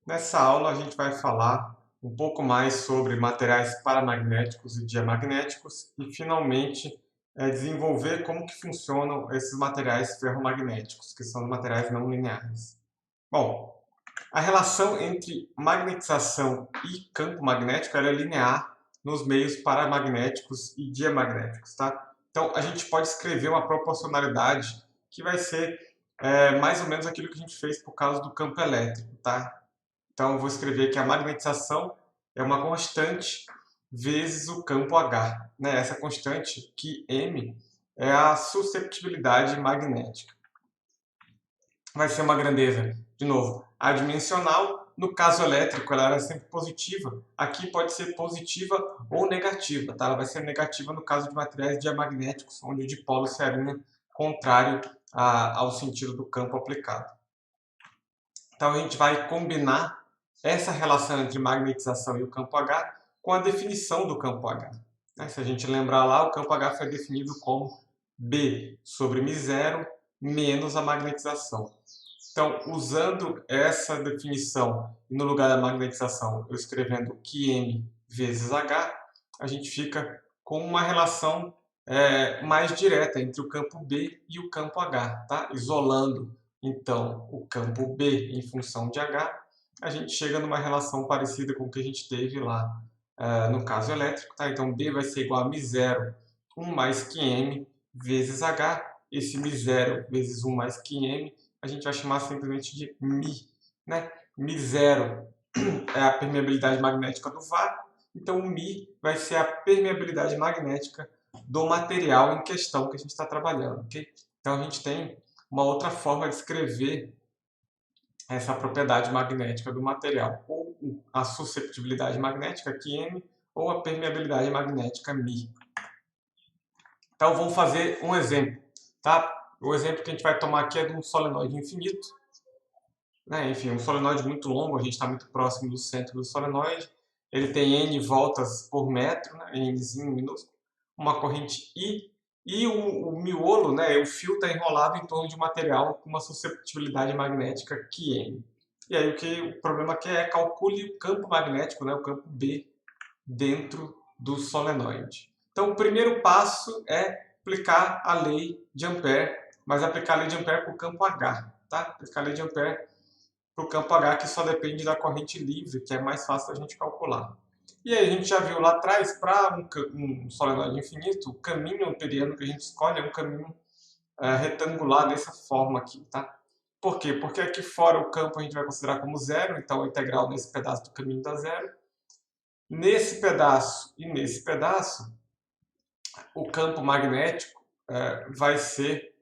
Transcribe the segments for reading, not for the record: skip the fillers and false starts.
Nessa aula a gente vai falar um pouco mais sobre materiais paramagnéticos e diamagnéticos e finalmente desenvolver como que funcionam esses materiais ferromagnéticos, que são materiais não lineares. Bom, a relação entre magnetização e campo magnético ela é linear nos meios paramagnéticos e diamagnéticos, tá? Então a gente pode escrever uma proporcionalidade que vai ser mais ou menos aquilo que a gente fez por causa do campo elétrico, tá? Então, eu vou escrever que a magnetização é uma constante vezes o campo H. Né? Essa constante, que M, é a susceptibilidade magnética. Vai ser uma grandeza, de novo, adimensional. No caso elétrico, ela era sempre positiva. Aqui pode ser positiva ou negativa. Tá? Ela vai ser negativa no caso de materiais diamagnéticos, onde o dipolo se alinha contrário ao sentido do campo aplicado. Então, a gente vai combinar essa relação entre magnetização e o campo H com a definição do campo H. Se a gente lembrar lá, o campo H foi definido como B sobre μ0 menos a magnetização. Então, usando essa definição, no lugar da magnetização, eu escrevendo QM vezes H, a gente fica com uma relação mais direta entre o campo B e o campo H, tá? Isolando então o campo B em função de H, a gente chega numa relação parecida com o que a gente teve lá no caso elétrico. Tá? Então B vai ser igual a μ0, 1 mais QM vezes H. Esse μ0 vezes 1 mais QM a gente vai chamar simplesmente de μ. Né? μ0 é a permeabilidade magnética do vácuo, então o μ vai ser a permeabilidade magnética do material em questão que a gente está trabalhando. Okay? Então a gente tem uma outra forma de escrever essa propriedade magnética do material, ou a susceptibilidade magnética, QM, ou a permeabilidade magnética, μ. Então vamos fazer um exemplo. Tá? O exemplo que a gente vai tomar aqui é de um solenoide infinito. Né? Enfim, um solenoide muito longo, a gente está muito próximo do centro do solenoide. Ele tem N voltas por metro, né? Nzinho minúsculo, uma corrente I, e o miolo, né, o fio está enrolado em torno de um material com uma susceptibilidade magnética QM. E aí o problema aqui é calcule o campo magnético, né, o campo B, dentro do solenoide. Então o primeiro passo é aplicar a lei de Ampère, mas aplicar a lei de Ampère para o campo H. Tá? Aplicar a lei de Ampère para o campo H, que só depende da corrente livre, que é mais fácil da gente calcular. E aí a gente já viu lá atrás, para um solenoide infinito, o caminho amperiano que a gente escolhe é um caminho retangular dessa forma aqui. Tá? Por quê? Porque aqui fora o campo a gente vai considerar como zero, então a integral nesse pedaço do caminho dá zero. Nesse pedaço e nesse pedaço, o campo magnético vai ser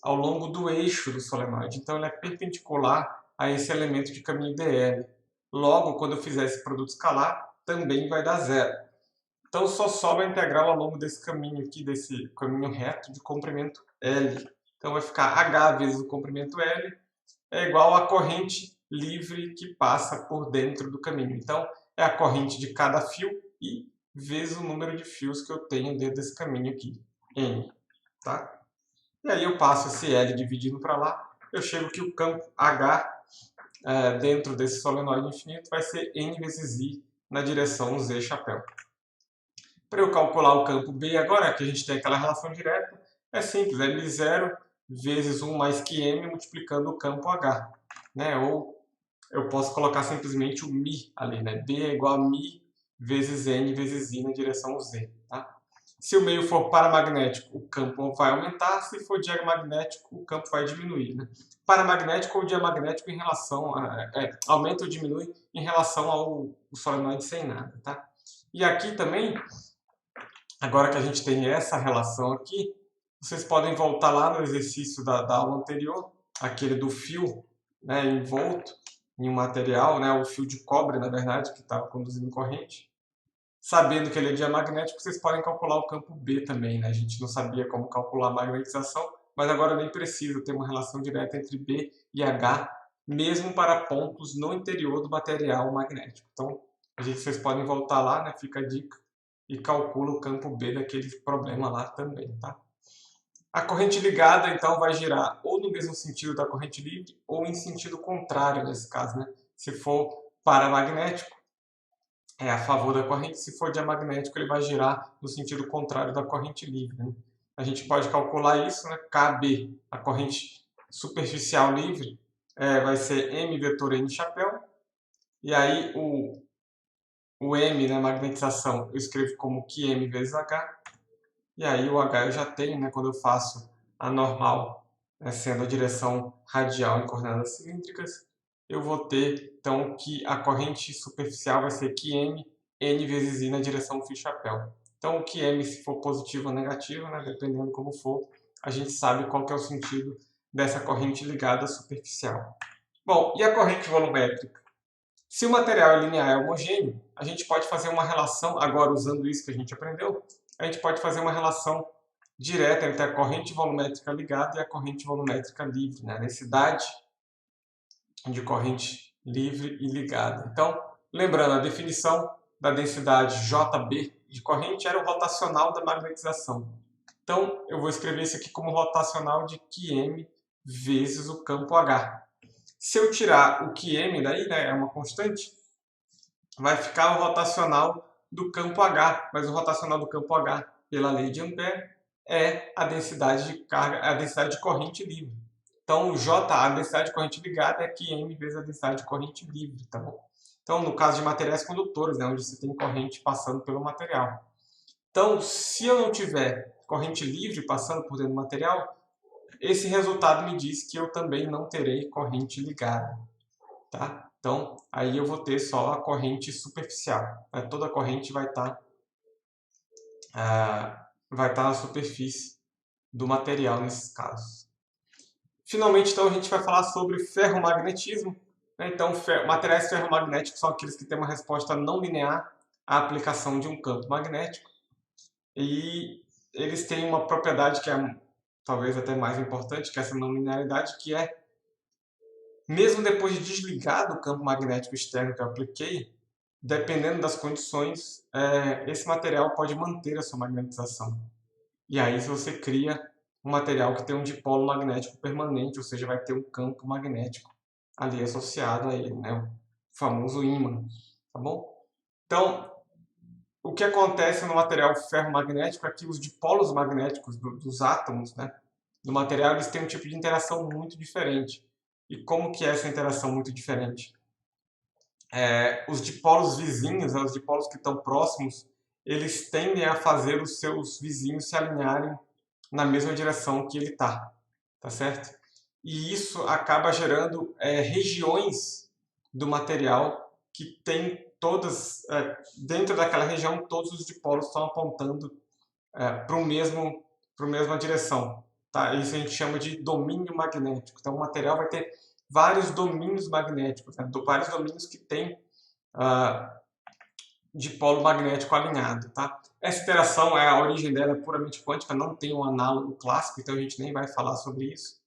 ao longo do eixo do solenoide. Então ele é perpendicular a esse elemento de caminho dl. Logo, quando eu fizer esse produto escalar, também vai dar zero. Então só sobra a integral ao longo desse caminho aqui, desse caminho reto de comprimento L. Então vai ficar H vezes o comprimento L é igual à corrente livre que passa por dentro do caminho. Então é a corrente de cada fio I vezes o número de fios que eu tenho dentro desse caminho aqui, N. Tá? E aí eu passo esse L dividindo para lá, eu chego que o campo H dentro desse solenoide infinito vai ser N vezes I na direção Z chapéu. Para eu calcular o campo B agora, que a gente tem aquela relação direta, é simples, é μ0 vezes 1 mais QM multiplicando o campo H. Né? Ou eu posso colocar simplesmente o μ ali, né? B é igual a μ vezes N vezes I na direção Z. Tá? Se o meio for paramagnético, o campo vai aumentar. Se for diamagnético, o campo vai diminuir. Né? Paramagnético ou diamagnético em relação aumenta ou diminui em relação ao solenoide sem nada. Tá? E aqui também, agora que a gente tem essa relação aqui, vocês podem voltar lá no exercício da aula anterior, aquele do fio, né, envolto em um material, né, o fio de cobre, na verdade, que está conduzindo corrente. Sabendo que ele é diamagnético, vocês podem calcular o campo B também. Né? A gente não sabia como calcular a magnetização, mas agora nem precisa ter uma relação direta entre B e H, mesmo para pontos no interior do material magnético. Então, vocês podem voltar lá, né? Fica a dica, e calcula o campo B daquele problema lá também. Tá? A corrente ligada, então, vai girar ou no mesmo sentido da corrente livre ou em sentido contrário nesse caso. Né? Se for paramagnético, é a favor da corrente. Se for diamagnético, ele vai girar no sentido contrário da corrente livre, né? A gente pode calcular isso, né? KB, a corrente superficial livre, vai ser M vetor N chapéu. E aí o M, né, magnetização, eu escrevo como QM vezes H. E aí o H eu já tenho, né, quando eu faço a normal, né, sendo a direção radial em coordenadas cilíndricas, eu vou ter, então, que a corrente superficial vai ser QM N vezes I na direção φ-chapéu. Então, o QM, se for positivo ou negativo, né, dependendo como for, a gente sabe qual que é o sentido dessa corrente ligada superficial. Bom, e a corrente volumétrica? Se o material é linear e homogêneo, a gente pode fazer uma relação, agora usando isso que a gente aprendeu, a gente pode fazer uma relação direta entre a corrente volumétrica ligada e a corrente volumétrica livre, né? A densidade de corrente livre e ligada. Então, lembrando, a definição da densidade JB de corrente era o rotacional da magnetização. Então, eu vou escrever isso aqui como rotacional de QM vezes o campo H. Se eu tirar o QM daí, né, é uma constante, vai ficar o rotacional do campo H, mas o rotacional do campo H, pela lei de Ampère, é a densidade de carga, a densidade de corrente livre. Então, J, a densidade de corrente ligada, é QM vezes a densidade de corrente livre, tá bom? Então, no caso de materiais condutores, né, onde você tem corrente passando pelo material. Então, se eu não tiver corrente livre passando por dentro do material, esse resultado me diz que eu também não terei corrente ligada, tá? Então, aí eu vou ter só a corrente superficial, né? Toda a corrente vai estar na superfície do material nesses casos. Finalmente, então, a gente vai falar sobre ferromagnetismo, né? Então, materiais ferromagnéticos são aqueles que têm uma resposta não linear à aplicação de um campo magnético e eles têm uma propriedade que é talvez até mais importante que essa não linearidade, que é, mesmo depois de desligado o campo magnético externo que eu apliquei, dependendo das condições, esse material pode manter a sua magnetização. E aí você cria um material que tem um dipolo magnético permanente, ou seja, vai ter um campo magnético ali associado a ele, né? O famoso ímã, tá bom? Então, o que acontece no material ferromagnético é que os dipolos magnéticos dos átomos, né, do material, eles têm um tipo de interação muito diferente. E como que é essa interação muito diferente? Os dipolos vizinhos, os dipolos que estão próximos, eles tendem a fazer os seus vizinhos se alinharem na mesma direção que ele está, tá certo? E isso acaba gerando regiões do material que tem todas, dentro daquela região, todos os dipolos estão apontando para a mesma direção. Tá? Isso a gente chama de domínio magnético. Então, o material vai ter vários domínios magnéticos, né? Vários domínios que têm dipolo magnético alinhado. Tá? Essa interação, a origem dela é puramente quântica, não tem um análogo clássico, então a gente nem vai falar sobre isso.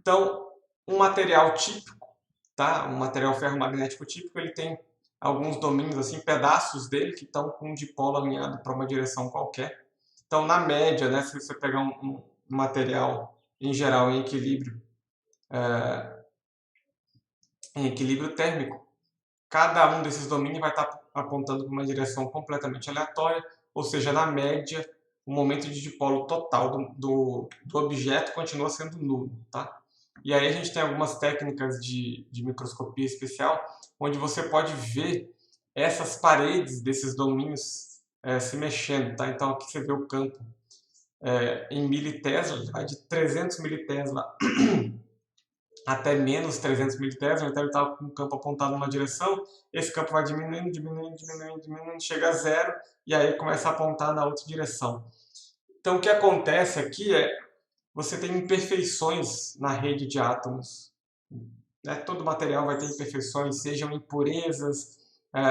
Então, um material típico, tá? Um material ferromagnético típico, ele tem alguns domínios, assim, pedaços dele que estão com um dipolo alinhado para uma direção qualquer. Então, na média, né, se você pegar um material em geral em equilíbrio térmico, cada um desses domínios vai estar apontando para uma direção completamente aleatória, ou seja, na média, o momento de dipolo total do objeto continua sendo nulo, tá? E aí a gente tem algumas técnicas de microscopia especial, onde você pode ver essas paredes desses domínios se mexendo, tá? Então aqui você vê o campo em militesla, vai de 300 militesla até menos 300 militesla, então ele está com o campo apontado numa direção, esse campo vai diminuindo, diminuindo, diminuindo, diminuindo, chega a zero, e aí começa a apontar na outra direção. Então o que acontece aqui é, você tem imperfeições na rede de átomos. Né? Todo material vai ter imperfeições, sejam impurezas,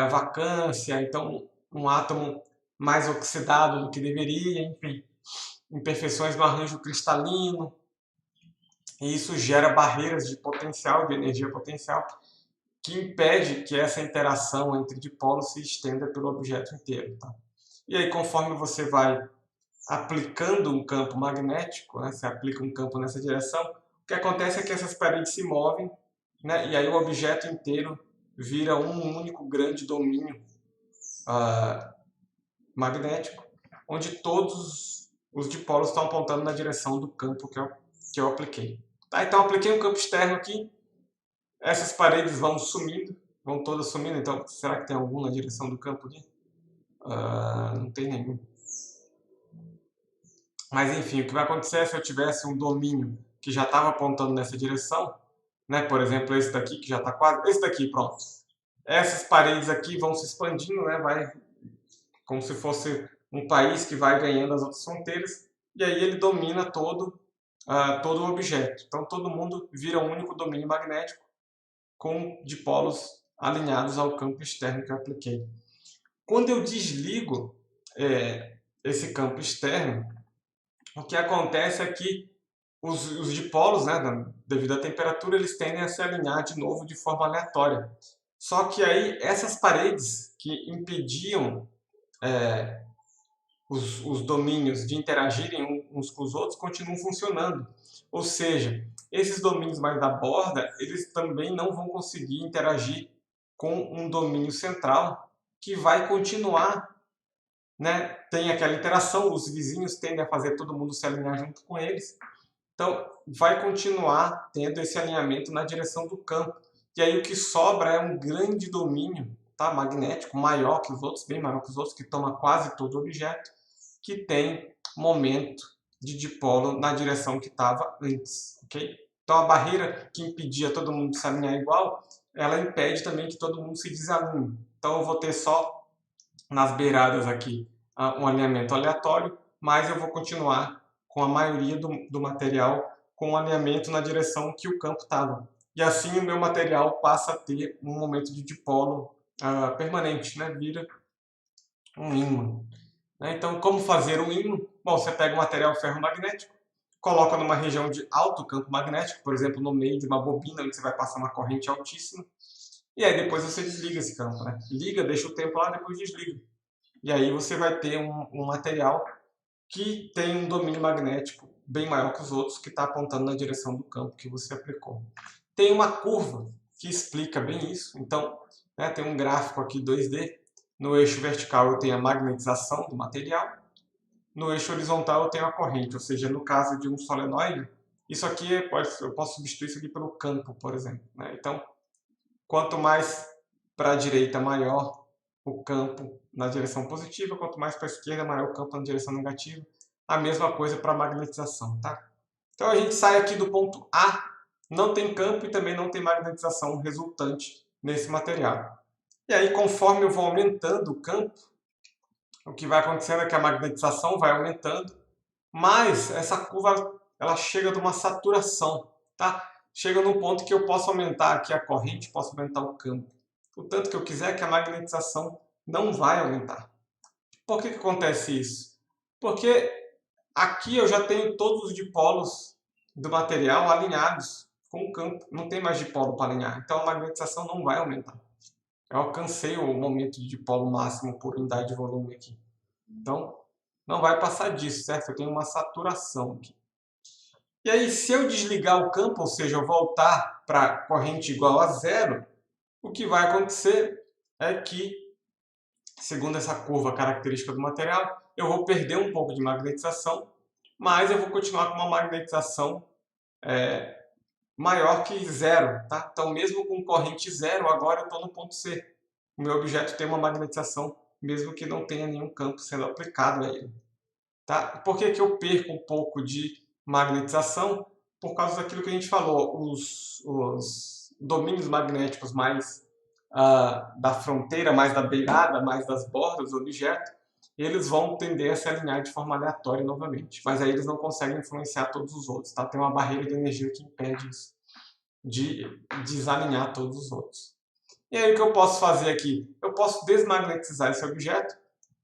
vacância, então um átomo mais oxidado do que deveria, enfim, imperfeições no arranjo cristalino, e isso gera barreiras de potencial, de energia potencial, que impede que essa interação entre dipolos se estenda pelo objeto inteiro. Tá? E aí, conforme você vai aplicando um campo magnético, né, você aplica um campo nessa direção, o que acontece é que essas paredes se movem, né, e aí o objeto inteiro vira um único grande domínio magnético, onde todos os dipolos estão apontando na direção do campo que eu apliquei. Tá? Então, eu apliquei um campo externo aqui, essas paredes vão sumindo, vão todas sumindo, então será que tem algum na direção do campo aqui? Não tem nenhum. Mas enfim, o que vai acontecer é se eu tivesse um domínio que já estava apontando nessa direção, né? Por exemplo, esse daqui que já está quase... Esse daqui, pronto. Essas paredes aqui vão se expandindo, né? Vai como se fosse um país que vai ganhando as outras fronteiras, e aí ele domina todo o objeto. Então todo mundo vira um único domínio magnético com dipolos alinhados ao campo externo que eu apliquei. Quando eu desligo esse campo externo, o que acontece é que os dipolos, né, devido à temperatura, eles tendem a se alinhar de novo de forma aleatória. Só que aí essas paredes que impediam os domínios de interagirem uns com os outros continuam funcionando. Ou seja, esses domínios mais da borda, eles também não vão conseguir interagir com um domínio central que vai continuar, né? Tem aquela interação, os vizinhos tendem a fazer todo mundo se alinhar junto com eles. Então, vai continuar tendo esse alinhamento na direção do campo. E aí o que sobra é um grande domínio, tá, magnético, maior que os outros, bem maior que os outros, que toma quase todo o objeto, que tem momento de dipolo na direção que estava antes, ok? Então a barreira que impedia todo mundo de se alinhar igual, ela impede também que todo mundo se desalinhe. Então eu vou ter só nas beiradas aqui um alinhamento aleatório, mas eu vou continuar com a maioria do material com um alinhamento na direção que o campo estava. E assim o meu material passa a ter um momento de dipolo permanente, né? Vira um ímã. Então, como fazer um ímã? Bom, você pega um material ferromagnético, coloca numa região de alto campo magnético, por exemplo, no meio de uma bobina, onde você vai passar uma corrente altíssima, e aí depois você desliga esse campo, né? Liga, deixa o tempo lá, depois desliga. E aí você vai ter um material que tem um domínio magnético bem maior que os outros, que está apontando na direção do campo que você aplicou. Tem uma curva que explica bem isso. Então, né, tem um gráfico aqui 2D. No eixo vertical eu tenho a magnetização do material. No eixo horizontal eu tenho a corrente, ou seja, no caso de um solenoide, isso aqui eu posso substituir isso aqui pelo campo, por exemplo. Né? Então, quanto mais para a direita, maior o campo na direção positiva, quanto mais para a esquerda, maior o campo na direção negativa. A mesma coisa para a magnetização, tá? Então a gente sai aqui do ponto A, não tem campo e também não tem magnetização resultante nesse material. E aí, conforme eu vou aumentando o campo, o que vai acontecendo é que a magnetização vai aumentando, mas essa curva ela chega de uma saturação, tá? Chega num ponto que eu posso aumentar aqui a corrente, posso aumentar o campo. O tanto que eu quiser, que a magnetização não vai aumentar. Por que acontece isso? Porque aqui eu já tenho todos os dipolos do material alinhados com o campo. Não tem mais dipolo para alinhar, então a magnetização não vai aumentar. Eu alcancei o momento de dipolo máximo por unidade de volume aqui. Então, não vai passar disso, certo? Eu tenho uma saturação aqui. E aí, se eu desligar o campo, ou seja, eu voltar para corrente igual a zero, o que vai acontecer é que, segundo essa curva característica do material, eu vou perder um pouco de magnetização, mas eu vou continuar com uma magnetização maior que zero. Tá? Então, mesmo com corrente zero, agora eu estou no ponto C. O meu objeto tem uma magnetização, mesmo que não tenha nenhum campo sendo aplicado a ele. Tá? Por que eu perco um pouco de magnetização? Por causa daquilo que a gente falou, os domínios magnéticos mais da fronteira, mais da beirada, mais das bordas do objeto, eles vão tender a se alinhar de forma aleatória novamente. Mas aí eles não conseguem influenciar todos os outros. Tá? Tem uma barreira de energia que impede isso, de desalinhar todos os outros. E aí o que eu posso fazer aqui? Eu posso desmagnetizar esse objeto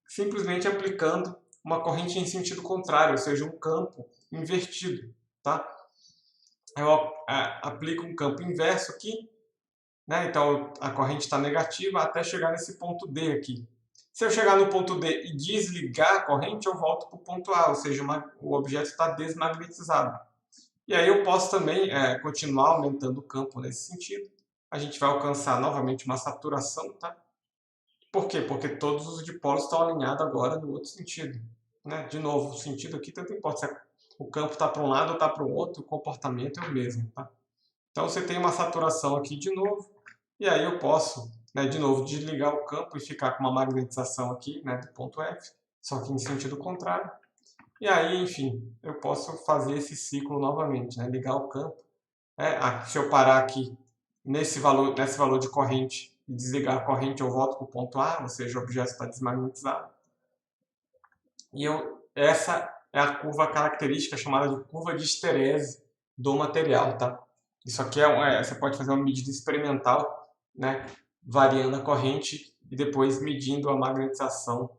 simplesmente aplicando uma corrente em sentido contrário, ou seja, um campo invertido. Tá? Eu aplico um campo inverso aqui, né? Então a corrente está negativa até chegar nesse ponto D aqui. Se eu chegar no ponto D e desligar a corrente, eu volto para o ponto A, ou seja, o objeto está desmagnetizado. E aí eu posso também continuar aumentando o campo nesse sentido, a gente vai alcançar novamente uma saturação, tá? Por quê? Porque todos os dipolos estão alinhados agora no outro sentido, né? De novo, o sentido aqui tanto importa se o campo está para um lado ou está para o outro, o comportamento é o mesmo, tá? Então você tem uma saturação aqui de novo, e aí eu posso, né, de novo, desligar o campo e ficar com uma magnetização aqui, né, do ponto F, só que em sentido contrário. E aí, enfim, eu posso fazer esse ciclo novamente, né, ligar o campo. Se eu parar aqui nesse valor de corrente e desligar a corrente, eu volto para o ponto A, ou seja, o objeto está desmagnetizado. E essa é a curva característica chamada de curva de esterese do material, tá? Isso aqui você pode fazer uma medida experimental, né, variando a corrente e depois medindo a magnetização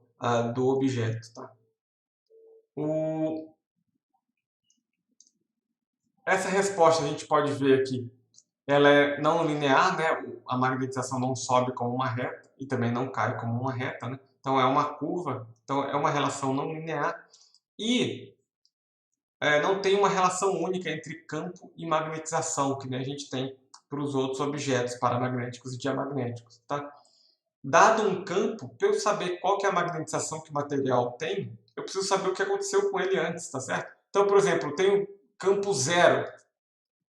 do objeto, tá? Essa resposta a gente pode ver aqui, ela é não linear, né? A magnetização não sobe como uma reta e também não cai como uma reta, né? Então é uma curva, então é uma relação não linear e não tem uma relação única entre campo e magnetização, que nem a gente tem para os outros objetos paramagnéticos e diamagnéticos, tá? Dado um campo, para eu saber qual que é a magnetização que o material tem, eu preciso saber o que aconteceu com ele antes, tá certo? Então, por exemplo, eu tenho campo zero.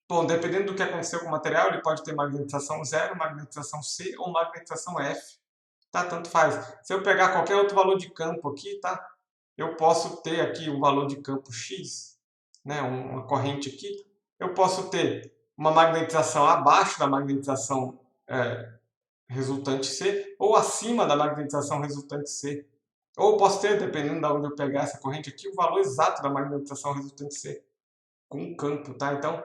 Bom, dependendo do que aconteceu com o material, ele pode ter magnetização zero, magnetização C ou magnetização F. Tá? Tanto faz. Se eu pegar qualquer outro valor de campo aqui, tá? Eu posso ter aqui um valor de campo X, né? Uma corrente aqui. Eu posso ter uma magnetização abaixo da magnetização resultante C ou acima da magnetização resultante C. Ou posso ter, dependendo de onde eu pegar essa corrente aqui, o valor exato da magnetização resultante C com o campo, tá? Então,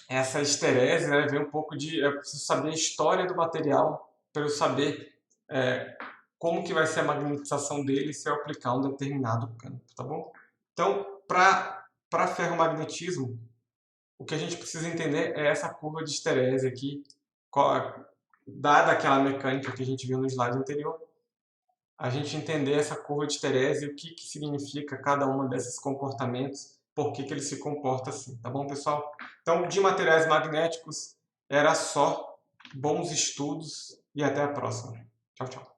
essa esterese, né, vem um pouco de... Eu preciso saber a história do material para eu saber como que vai ser a magnetização dele se eu aplicar um determinado campo, tá bom? Então, para ferromagnetismo, o que a gente precisa entender é essa curva de esterese aqui, dada aquela mecânica que a gente viu no slide anterior, a gente entender essa curva de esterese, o que significa cada um desses comportamentos, por que ele se comporta assim, tá bom, pessoal? Então, de materiais magnéticos, era só. Bons estudos e até a próxima. Tchau, tchau.